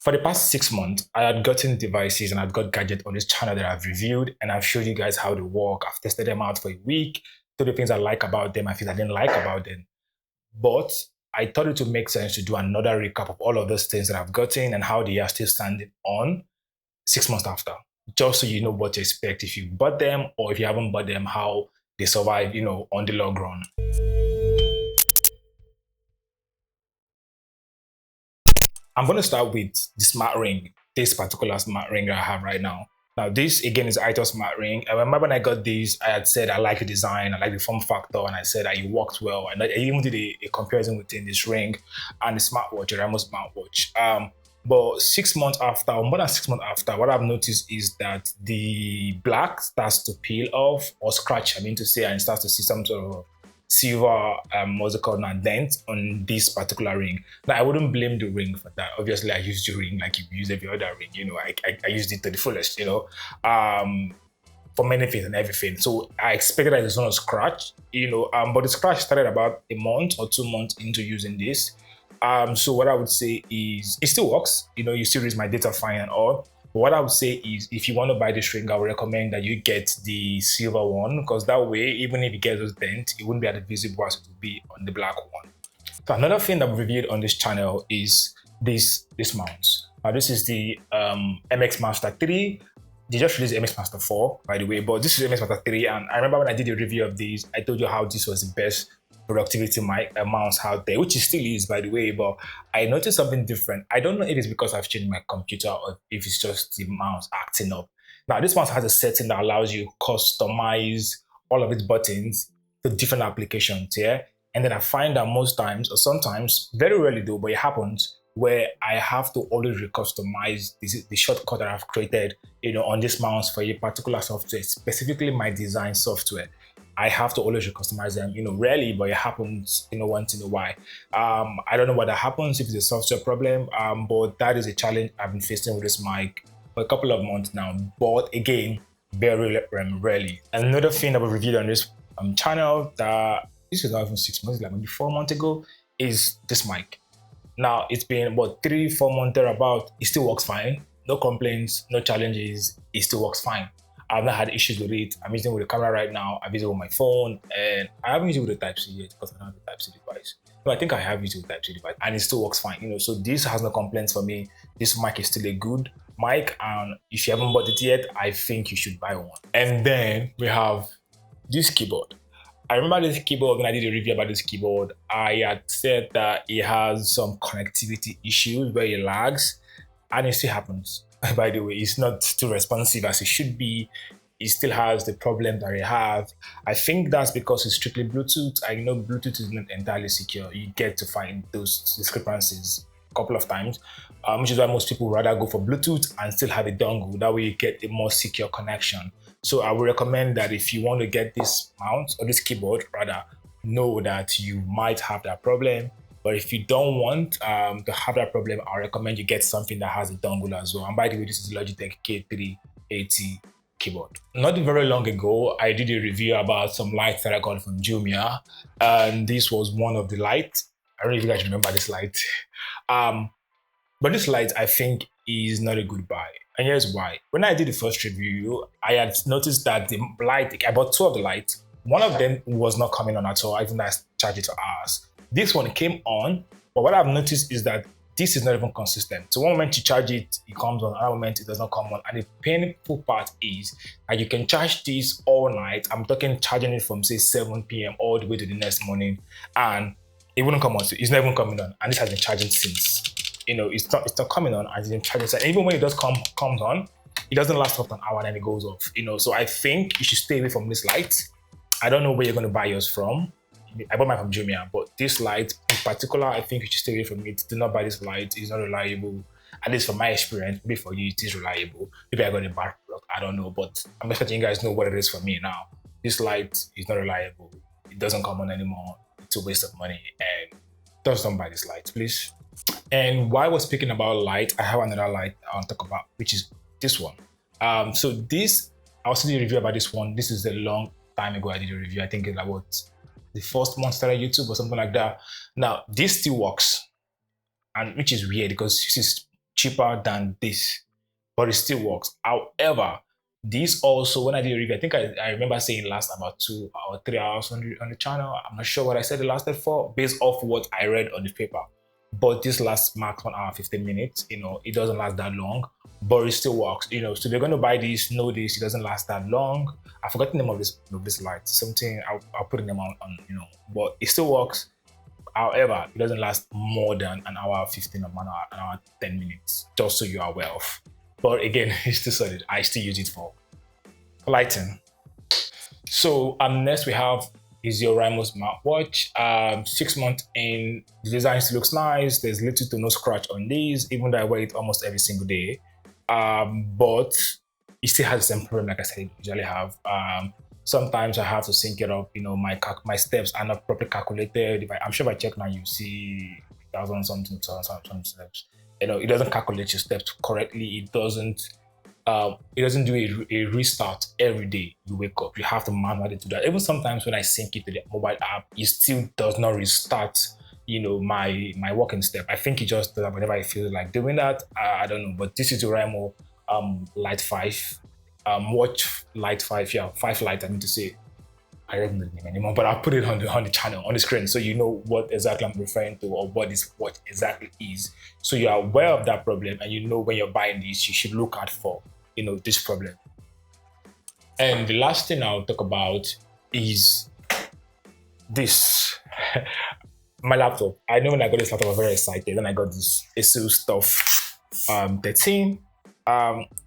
For the past 6 months, I had gotten devices and I've got gadgets on this channel that I've reviewed and I've showed you guys how they work. I've tested them out for a week, told the things I like about them and things I didn't like about them. But I thought it would make sense to do another recap of all of those things that I've gotten and how they are still standing on 6 months after, just so you know what to expect if you bought them or if you haven't bought them, how they survive, on the long run. I'm going to start with the smart ring, this particular smart ring that I have right now. Now, this again is ITOS smart ring. I remember when I got this, I had said I like the design, I like the form factor, and I said that it worked well. And I even did a comparison between this ring and the smartwatch, the Ramo smartwatch. But 6 months after, or more than 6 months after, what I've noticed is that the black starts to peel off or scratch, I mean to say, and starts to see some sort of silver, what's it called now, dent on this particular ring. Now, I wouldn't blame the ring for that. Obviously, I used the ring like you use every other ring. I used it to the fullest, for many things and everything. So I expected that it was going to scratch, but the scratch started about a month or 2 months into using this. So what I would say is it still works. You still use my data fine and all. But what I would say is if you want to buy this ring, I would recommend that you get the silver one because that way, even if you get those dents, it wouldn't be as visible as it would be on the black one. So another thing that we reviewed on this channel is this mount. Now this is the MX Master 3. They just released the MX Master 4, by the way, but this is MX Master 3. And I remember when I did a review of these, I told you how this was the best productivity mouse out there, which it still is, by the way, but I noticed something different. I don't know if it's because I've changed my computer or if it's just the mouse acting up. Now, this mouse has a setting that allows you to customize all of its buttons to different applications here. And then I find that most times, or sometimes, very rarely though, but it happens, where I have to always recustomize the shortcut that I've created, on this mouse for a particular software, specifically my design software. I have to always customize them, rarely, but it happens, once in a while. I don't know what that happens, if it's a software problem, but that is a challenge I've been facing with this mic for a couple of months now. But again, very rarely. Another thing that we reviewed on this channel that this was not even 6 months, like maybe 4 months ago, is this mic. Now, it's been about 3-4 months thereabout. It still works fine. No complaints, no challenges. It still works fine. I've not had issues with it. I'm using it with the camera right now. I've used it with my phone, and I haven't used it with the Type-C yet because I don't have the Type-C device. No, I think I have used it with the Type-C device, and it still works fine. So this has no complaints for me. This mic is still a good mic, and if you haven't bought it yet, I think you should buy one. And then we have this keyboard. I remember this keyboard when I did a review about this keyboard. I had said that it has some connectivity issues where it lags, and it still happens. By the way, it's not too responsive as it should be. It still has the problem that it has. I think that's because it's strictly Bluetooth. I know Bluetooth is not entirely secure. You get to find those discrepancies a couple of times, which is why most people rather go for Bluetooth and still have a dongle. That way you get a more secure connection. So I would recommend that if you want to get this mount or this keyboard, rather, know that you might have that problem. But if you don't want to have that problem, I recommend you get something that has a dongle as well. And by the way, this is Logitech K380 keyboard. Not very long ago, I did a review about some lights that I got from Jumia, and this was one of the lights. I don't know if you guys remember this light. But this light, I think, is not a good buy. And here's why. When I did the first review, I had noticed that the light, I bought 2 of the lights. One of them was not coming on at all, even though I charged it for hours. This one came on, but what I've noticed is that this is not even consistent. So one moment you charge it, it comes on, another moment it does not come on. And the painful part is that you can charge this all night. I'm talking charging it from say 7 p.m. all the way to the next morning, and it wouldn't come on. So it's not even coming on, and this has been charging since. It's not coming on as in charging. And even when it does comes on, it doesn't last up to an hour and then it goes off. So I think you should stay away from this light. I don't know where you're going to buy yours from. I bought mine from Jumia, but this light in particular, I think you should stay away from it. Do not buy this light. It's not reliable. At least from my experience, maybe for you, it is reliable. Maybe I got a bad product. I don't know, but I'm expecting you guys know what it is for me now. This light is not reliable. It doesn't come on anymore. It's a waste of money. And just don't buy this light, please. And while we're speaking about light, I have another light I want to talk about, which is this one. So this, I also did a review about this one. This is a long time ago I did a review. I think it's about the first month started YouTube or something like that. Now, this still works, and which is weird because this is cheaper than this, but it still works. However, this also, when I did a review, I think I remember saying last about 2 or 3 hours on the channel. I'm not sure what I said it lasted for based off what I read on the paper. But this lasts max 1 hour, 15 minutes. It doesn't last that long, but it still works. So they're going to buy this, know this, it doesn't last that long. I forgot the name of this light. Something I'll put the name on, but it still works. However, it doesn't last more than an hour 15 or an hour 10 minutes, just so you are aware of. But again, it's still solid. I still use it for lighting. So next we have is your Rimo smartwatch. 6 months in, the design still looks nice. There's little to no scratch on these, even though I wear it almost every single day. But it still has the same problem, like I said, I usually have. Sometimes I have to sync it up. My steps are not properly calculated. I'm sure if I check now, you see 1,000 something steps. It doesn't calculate your steps correctly. It doesn't do a restart every day you wake up. You have to manually do that. Even sometimes when I sync it to the mobile app, it still does not restart my walking step. I think it just does that whenever I feel like doing that. I don't know, but this is the Rimo Light 5 watch Light 5. Yeah, 5 Light, I need to say. I don't know the name anymore, but I'll put it on the channel, on the screen, so you know what exactly I'm referring to or what this watch exactly is. So you're aware of that problem, and you know when you're buying this, you should look out for this problem. And the last thing I'll talk about is this. My laptop. I know when I got this laptop, I was very excited. Then I got this Asus TUF 13.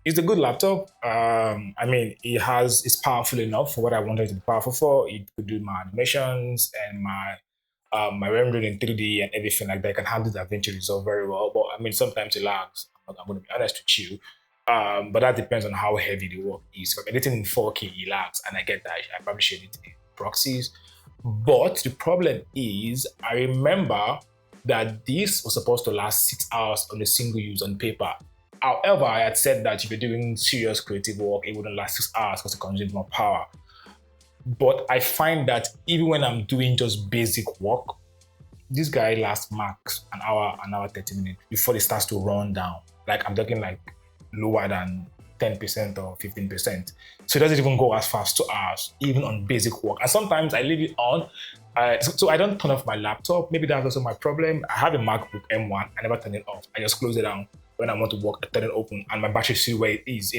It's a good laptop. I mean, it's powerful enough for what I wanted it to be powerful for. It could do my animations and my rendering in 3D and everything like that. I can handle the DaVinci Resolve very well. But I mean, sometimes it lags. I'm going to be honest with you. But that depends on how heavy the work is. If I'm editing in 4K, it lags, and I get that. I probably should need proxies. But the problem is, I remember that this was supposed to last 6 hours on a single use on paper. However, I had said that if you're doing serious creative work, it wouldn't last 6 hours because it consumes more power. But I find that even when I'm doing just basic work, this guy lasts max an hour 30 minutes before it starts to run down. Like I'm talking like lower than 10% or 15%. So it doesn't even go as fast, 2 hours, even on basic work. And sometimes I leave it on. So I don't turn off my laptop. Maybe that's also my problem. I have a MacBook M1. I never turn it off. I just close it down. When I want to work, I turn it open and my battery is still where it is,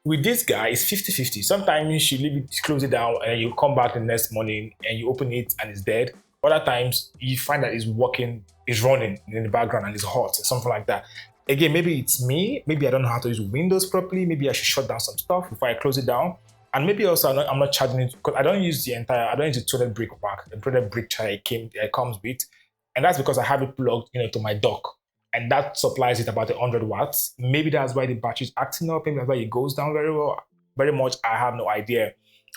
With this guy, it's 50-50. Sometimes you leave it, close it down, and you come back the next morning and you open it and it's dead. Other times you find that it's working, it's running in the background and it's hot or something like that. Again, maybe it's me. Maybe I don't know how to use Windows properly. Maybe I should shut down some stuff before I close it down. And maybe also I'm not charging it because I don't use the 200 brick pack, the 200 brick charger it comes with. And that's because I have it plugged to my dock. And that supplies it about 100 watts. Maybe that's why the battery is acting up. Maybe that's why it goes down very much. I have no idea.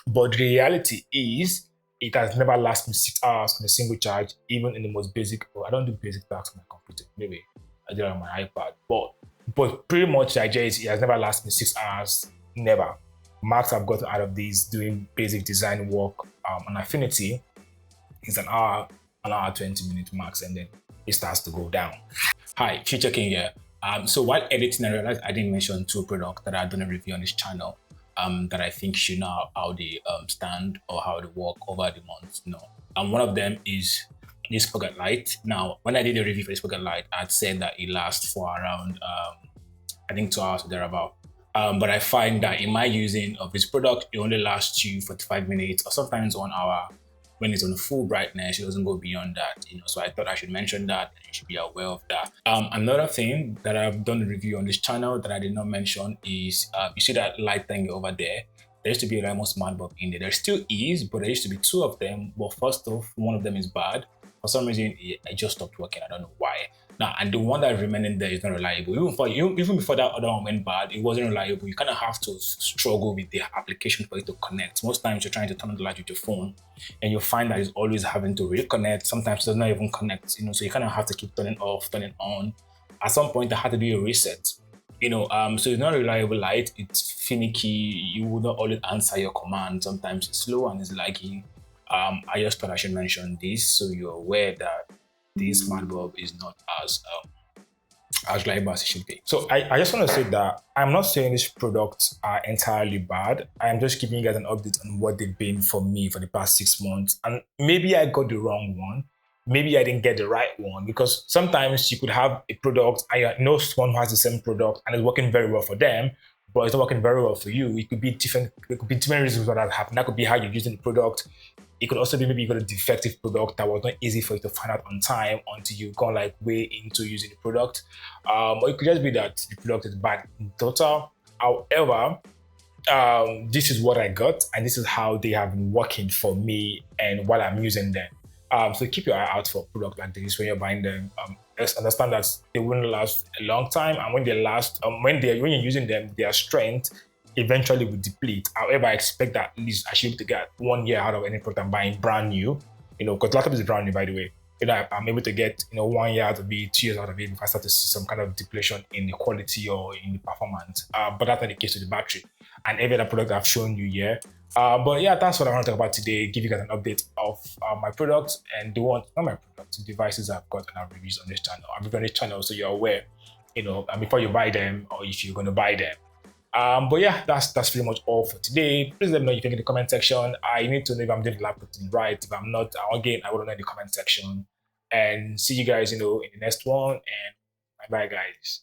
But the reality is, it has never lasted me 6 hours on a single charge, even in the most basic. I don't do basic tasks on my computer. Maybe I do it on my iPad. But pretty much the idea is it has never lasted me 6 hours. Never. Max I've gotten out of these doing basic design work on Affinity is an hour 20 minutes max, and then it starts to go down. Hi, Future King here. So while editing, I realized I didn't mention 2 products that I've done a review on this channel that I think you know how they stand or how they work over the months. One of them is this Pocket Light. Now, when I did a review for this Pocket Light, I'd said that it lasts for around, I think 2 hours or thereabout. But I find that in my using of this product, it only lasts you 45 minutes or sometimes 1 hour. When it's on full brightness, it doesn't go beyond that, So I thought I should mention that, and you should be aware of that. Another thing that I've done a review on this channel that I did not mention is, you see that light thing over there? There used to be a Rimo smart bulb in there. There still is, but there used to be 2 of them. But first off, one of them is bad. For some reason, it just stopped working. I don't know why. Now, and the one that remaining there is not reliable. Even before that other one went bad, it wasn't reliable. You kind of have to struggle with the application for it to connect. Most times you're trying to turn on the light with your phone and you'll find that it's always having to reconnect. Sometimes it does not even connect, so you kind of have to keep turning off, turning on. At some point, I had to do a reset. So it's not a reliable light. It's finicky. You will not always answer your command. Sometimes it's slow and it's lagging. I just thought I should mention this so you're aware that this smart bulb is not as as reliable as it should be. So I just want to say that I'm not saying these products are entirely bad. I'm just giving you guys an update on what they've been for me for the past 6 months. And maybe I got the wrong one. Maybe I didn't get the right one, because sometimes you could have a product and you know someone who has the same product and it's working very well for them, but it's not working very well for you. It could be different. There could be different reasons why that happened. That could be how you're using the product. It could also be maybe you got a defective product that was not easy for you to find out on time until you got like way into using the product. Or it could just be that the product is bad in total. However, this is what I got, and this is how they have been working for me and while I'm using them. So keep your eye out for products like this when you're buying them. Just understand that they won't last a long time, and when they last, when you're using them, their strength eventually will deplete. However, I expect that at least I should be able to get 1 year out of any product I'm buying brand new. Because laptop is brand new, by the way. I'm able to get 1 year out of it, 2 years out of it if I start to see some kind of depletion in the quality or in the performance. But that's not the case with the battery and every other product I've shown you here. But yeah, that's what I want to talk about today. Give you guys an update of my products and not my products, devices I've got and I've reviewed on this channel. I've been on this channel so you're aware, before you buy them or if you're going to buy them. But yeah, that's pretty much all for today. Please let me know you think in the comment section. I need to know if I'm doing the lab routine right. If I'm not, again, I will know in the comment section. And see you guys, in the next one. And bye-bye, guys.